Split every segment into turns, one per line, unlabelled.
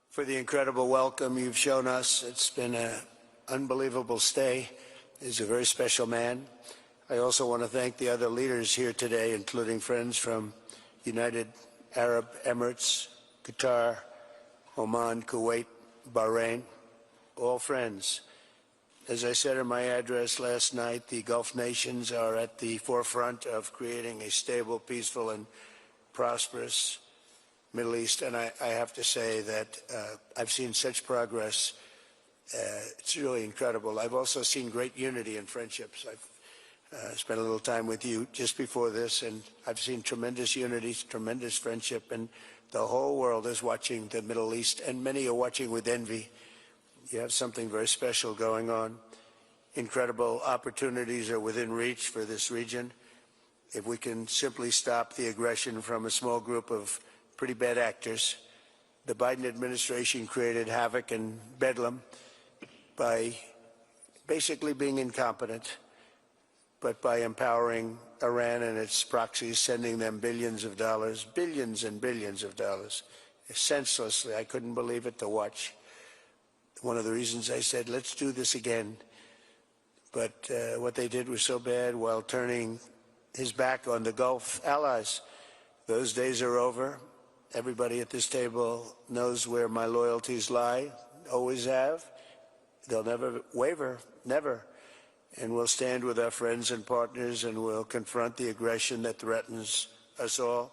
for the incredible welcome you've shown us. It's been an unbelievable stay. He's a very special man. I also want to thank the other leaders here today, including friends from United Arab Emirates, Qatar, Oman, Kuwait, Bahrain, all friends. As I said in my address last night, the Gulf nations are at the forefront of creating a stable, peaceful, and prosperous Middle East, and I have to say that I've seen such progress. It's really incredible. I've also seen great unity and friendships. I've spent a little time with you just before this, and I've seen tremendous unity, tremendous friendship, and the whole world is watching the Middle East, and many are watching with envy. You have something very special going on. Incredible opportunities are within reach for this region. If we can simply stop the aggression from a small group of pretty bad actors. The Biden administration created havoc and bedlam by basically being incompetent, but by empowering Iran and its proxies, sending them billions of dollars, billions and billions of dollars, senselessly. I couldn't believe it to watch. One of the reasons I said, let's do this again. But what they did was so bad, while turning his back on the Gulf allies. Those days are over. Everybody at this table knows where my loyalties lie, always have. They'll never waver, never. And we'll stand with our friends and partners, and we'll confront the aggression that threatens us all.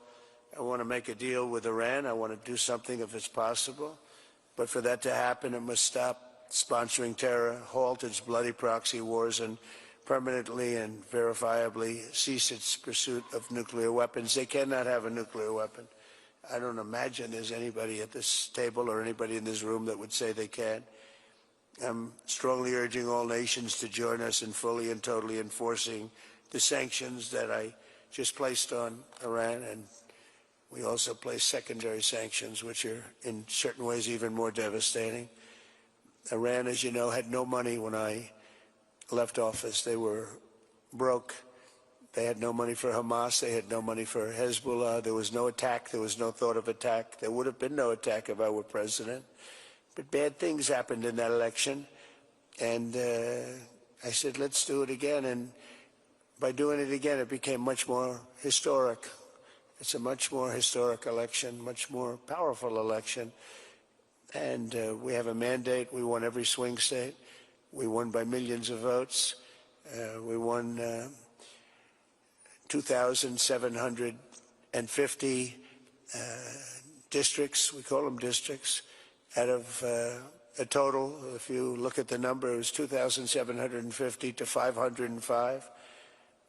I want to make a deal with Iran. I want to do something if it's possible. But for that to happen, it must stop sponsoring terror, halt its bloody proxy wars, and permanently and verifiably cease its pursuit of nuclear weapons. They cannot have a nuclear weapon. I don't imagine there's anybody at this table or anybody in this room that would say they can. I'm strongly urging all nations to join us in fully and totally enforcing the sanctions that I just placed on Iran, and we also placed secondary sanctions, which are in certain ways even more devastating. Iran, as you know, had no money when I left office. They were broke. They had no money for Hamas. They had no money for Hezbollah. There was no attack. There was no thought of attack. There would have been no attack if I were president. But bad things happened in that election. And I said, let's do it again. And by doing it again, it became much more historic. It's a much more historic election, much more powerful election. And we have a mandate. We won every swing state. We won by millions of votes. We won 2,750 districts, we call them districts, out of a total, if you look at the number, it was 2,750 to 505.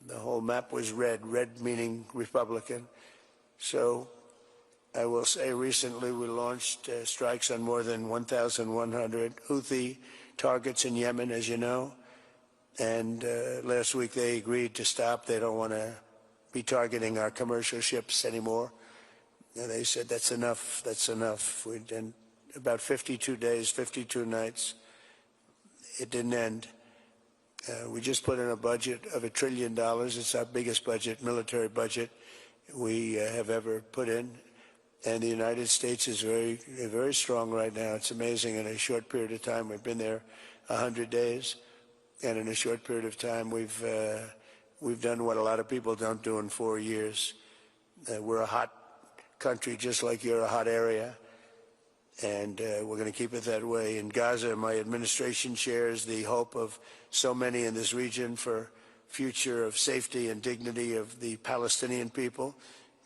The whole map was red, red meaning Republican. So I will say recently we launched strikes on more than 1,100 Houthi targets in Yemen, as you know. And last week they agreed to stop. They don't want to be targeting our commercial ships anymore. And they said, that's enough, that's enough. We did about 52 days, 52 nights. It didn't end. We just put in a budget of $1 trillion. It's our biggest budget, military budget, we have ever put in. And the United States is very, very strong right now. It's amazing. In a short period of time, we've been there 100 days. And in a short period of time, we've done what a lot of people don't do in 4 years. We're a hot country, just like you're a hot area, and we're going to keep it that way. In Gaza, my administration shares the hope of so many in this region for future of safety and dignity of the Palestinian people,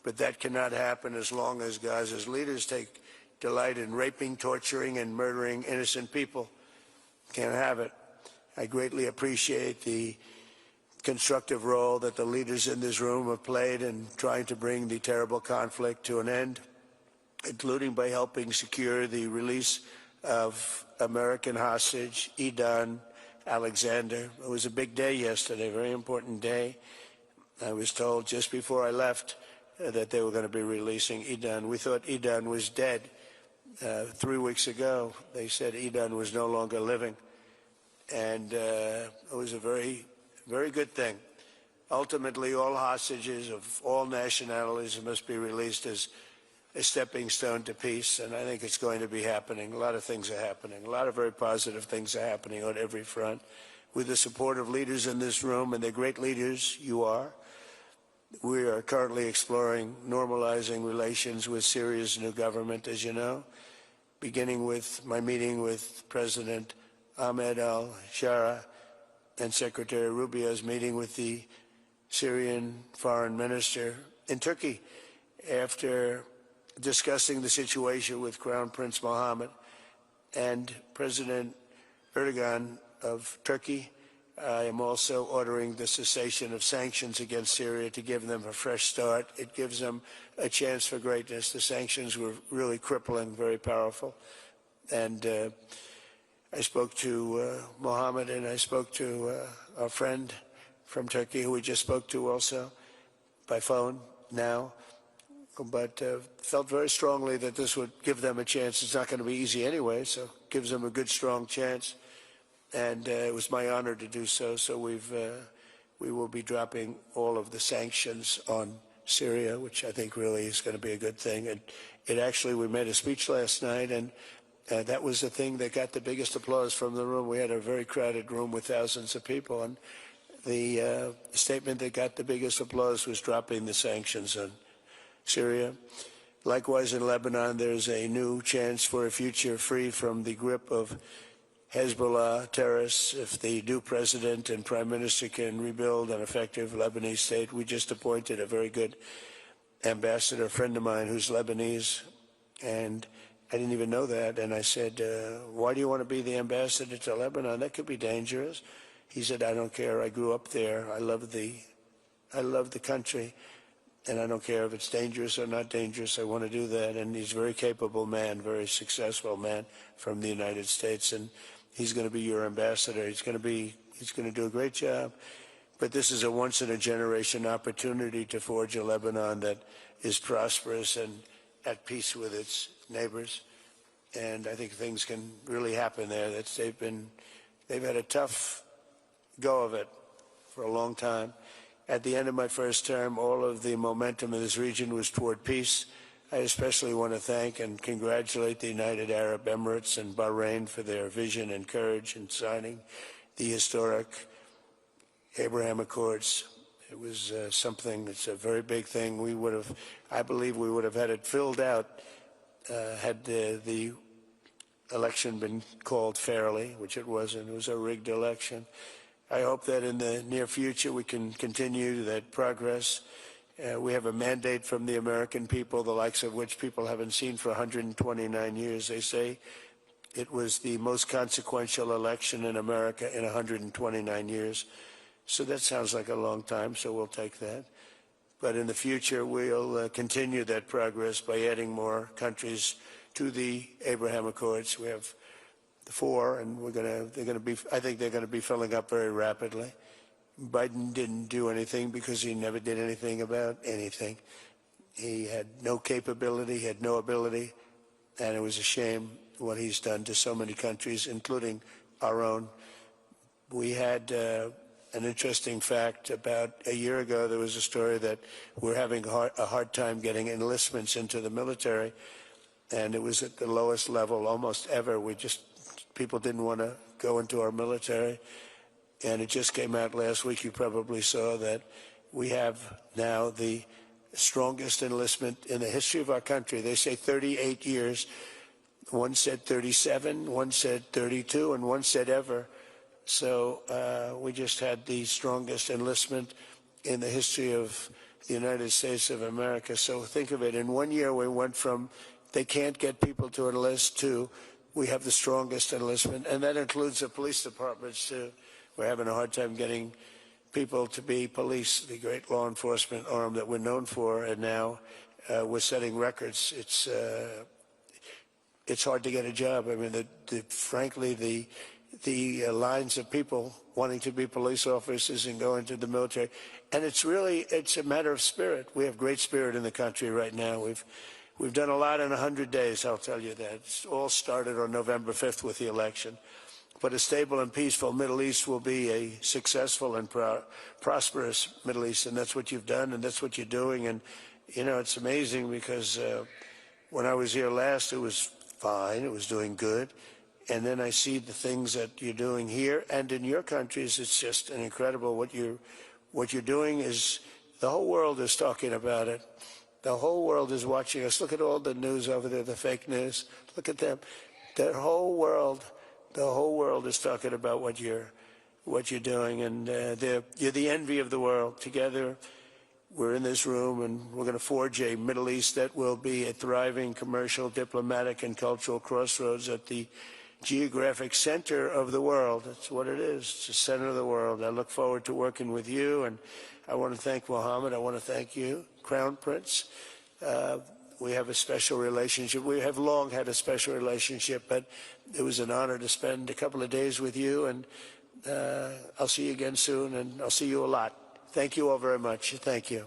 but that cannot happen as long as Gaza's leaders take delight in raping, torturing, and murdering innocent people. Can't have it. I greatly appreciate the constructive role that the leaders in this room have played in trying to bring the terrible conflict to an end, including by helping secure the release of American hostage Idan Alexander. It was a big day yesterday, a very important day. I was told just before I left that they were going to be releasing Idan. We thought Idan was dead 3 weeks ago. They said Idan was no longer living. And it was a very, very good thing. Ultimately, all hostages of all nationalities must be released as a stepping stone to peace, and I think it's going to be happening. A lot of things are happening. A lot of very positive things are happening on every front. With the support of leaders in this room, and they're great leaders, you are, we are currently exploring normalizing relations with Syria's new government, as you know, beginning with my meeting with President Ahmed al-Sharaa and Secretary Rubio's meeting with the Syrian foreign minister in Turkey after discussing the situation with Crown Prince Mohammed and President Erdogan of Turkey. I am also ordering the cessation of sanctions against Syria to give them a fresh start. It gives them a chance for greatness. The sanctions were really crippling, very powerful. And I spoke to Mohammed, and I spoke to our friend from Turkey, who we just spoke to also by phone now, but felt very strongly that this would give them a chance. It's not going to be easy anyway, so it gives them a good, strong chance. And it was my honor to do so. So we will be dropping all of the sanctions on Syria, which I think really is going to be a good thing. And it actually, we made a speech last night, and that was the thing that got the biggest applause from the room. We had a very crowded room with thousands of people, and the statement that got the biggest applause was dropping the sanctions on Syria. Likewise, in Lebanon, there's a new chance for a future free from the grip of Hezbollah terrorists if the new president and prime minister can rebuild an effective Lebanese state. We just appointed a very good ambassador, a friend of mine who's Lebanese, and I didn't even know that. And I said, why do you want to be the ambassador to Lebanon? That could be dangerous. He said, I don't care. I grew up there. I love the country, and I don't care if it's dangerous or not dangerous. I want to do that. And he's a very capable man, very successful man from the United States, and he's going to be your ambassador. He's going to do a great job. But this is a once-in-a-generation opportunity to forge a Lebanon that is prosperous and at peace with its neighbors. And I think things can really happen there. They've had a tough go of it for a long time. At the end of my first term, all of the momentum in this region was toward peace. I especially want to thank and congratulate the United Arab Emirates and Bahrain for their vision and courage in signing the historic Abraham Accords. It was something that's a very big thing. I believe we would have had it filled out had the election been called fairly, which it wasn't. It was a rigged election. I hope that in the near future we can continue that progress. We have a mandate from the American people, the likes of which people haven't seen for 129 years. They say it was the most consequential election in America in 129 years. So that sounds like a long time, so we'll take that. But in the future, we'll continue that progress by adding more countries to the Abraham Accords. We have 4, and I think they're going to be filling up very rapidly. Biden didn't do anything because he never did anything about anything. He had no capability, he had no ability, and it was a shame what he's done to so many countries, including our own. We had an interesting fact. About a year ago, there was a story that we're having a hard time getting enlistments into the military, and it was at the lowest level almost ever. People didn't want to go into our military. And it just came out last week, you probably saw that we have now the strongest enlistment in the history of our country. They say 38 years. One said 37, one said 32, and one said ever. So we just had the strongest enlistment in the history of the United States of America. So think of it. In 1 year, we went from they can't get people to enlist to we have the strongest enlistment. And that includes the police departments, too. We're having a hard time getting people to be police, the great law enforcement arm that we're known for, and now we're setting records. It's hard to get a job. I mean, frankly, the lines of people wanting to be police officers and go into the military, and it's a matter of spirit. We have great spirit in the country right now. We've done a lot in 100 days, I'll tell you that. It's all started on November 5th with the election. But a stable and peaceful Middle East will be a successful and prosperous Middle East, and that's what you've done, and that's what you're doing. And, you know, it's amazing because when I was here last, it was fine. It was doing good. And then I see the things that you're doing here and in your countries. It's just an incredible what you're doing. Is the whole world is talking about it. The whole world is watching us. Look at all the news over there, the fake news. Look at them. The whole world is talking about what you're doing, and you're the envy of the world. Together, we're in this room, and we're going to forge a Middle East that will be a thriving commercial, diplomatic, and cultural crossroads at the geographic center of the world. That's what it is. It's the center of the world. I look forward to working with you, and I want to thank Mohammed. I want to thank you, Crown Prince. We have a special relationship. We have long had a special relationship, but it was an honor to spend a couple of days with you, and I'll see you again soon, and I'll see you a lot. Thank you all very much. Thank you.